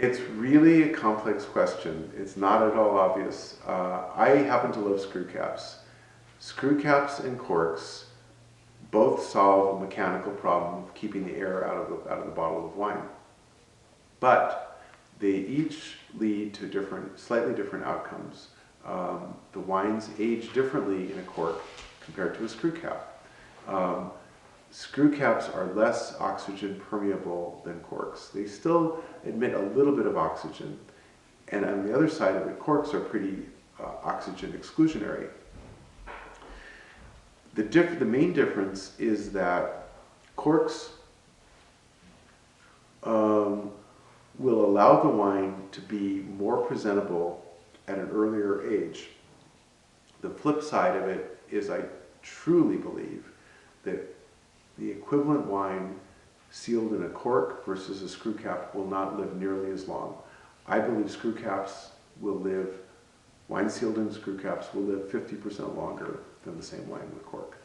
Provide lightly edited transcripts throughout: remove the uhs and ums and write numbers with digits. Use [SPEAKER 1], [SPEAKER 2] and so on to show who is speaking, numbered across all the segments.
[SPEAKER 1] It's really a complex question. It's not at all obvious. I happen to love screw caps. Screw caps and corks both solve a mechanical problem of keeping the air out of the bottle of wine. But they each lead to slightly different outcomes. The wines age differently in a cork compared to a screw cap. Screw caps are less oxygen permeable than corks. They still emit a little bit of oxygen. And on the other side of it, corks are pretty oxygen exclusionary. The main difference is that corks will allow the wine to be more presentable at an earlier age. The flip side of it is I truly believe that the equivalent wine sealed in a cork versus a screw cap will not live nearly as long. I believe screw caps will live, wine sealed in screw caps will live 50% longer than the same wine with cork.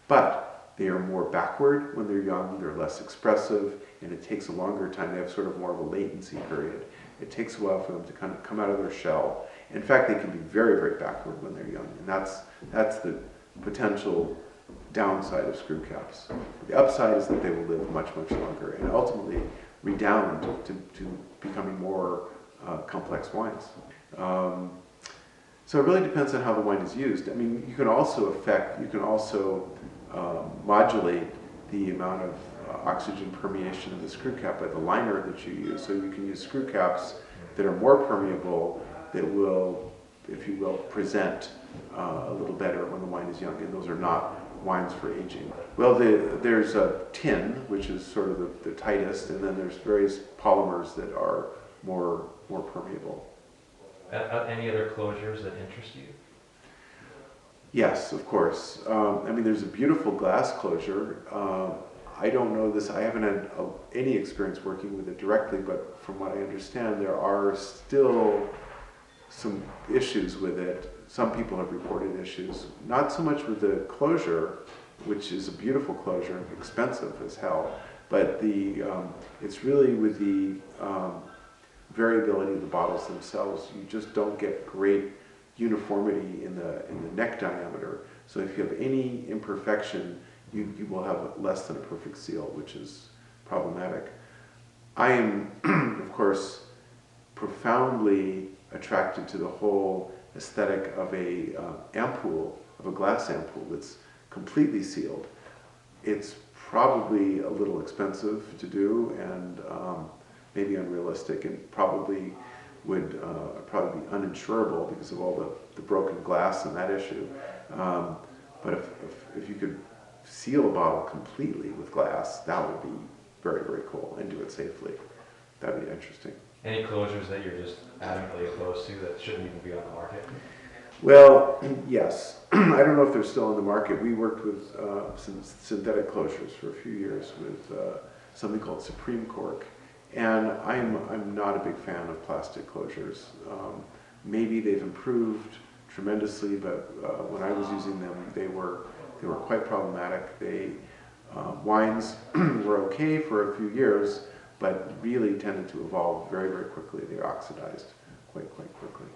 [SPEAKER 1] But they are more backward when they're young, they're less expressive, and it takes a longer time. They have sort of more of a latency period. It takes a while for them to kind of come out of their shell. In fact, they can be very, very backward when they're young, and that's the potential downside of screw caps. The upside is that they will live much, much longer and ultimately redound to becoming more complex wines. So it really depends on how the wine is used. I mean, you can also modulate the amount of oxygen permeation of the screw cap by the liner that you use. So you can use screw caps that are more permeable that will, if you will, present a little better when the wine is young, and those are not wines for aging. Well, there's a tin, which is sort of the tightest, and then there's various polymers that are more permeable.
[SPEAKER 2] Any other closures that interest you?
[SPEAKER 1] Yes, of course. I mean, there's a beautiful glass closure. I don't know this, I haven't had any experience working with it directly, but from what I understand, there are still some issues with it. Some people have reported issues, not so much with the closure, which is a beautiful closure, expensive as hell, but it's really with the variability of the bottles themselves. You just don't get great uniformity in the neck diameter. So if you have any imperfection, you will have less than a perfect seal, which is problematic. I am, of course, profoundly attracted to the whole aesthetic of a glass ampoule that's completely sealed. It's probably a little expensive to do and maybe unrealistic, and probably would probably be uninsurable because of all the broken glass and that issue. But if you could seal a bottle completely with glass, that would be very, very cool, and do it safely. That would be interesting.
[SPEAKER 2] Any closures that you're just adamantly opposed to that shouldn't even be on the market?
[SPEAKER 1] Well, yes. I don't know if they're still on the market. We worked with some synthetic closures for a few years with something called Supreme Cork, and I'm not a big fan of plastic closures. Maybe they've improved tremendously, but when I was using them, they were quite problematic. Wines were okay for a few years, but really tended to evolve very, very quickly. They oxidized quite quickly.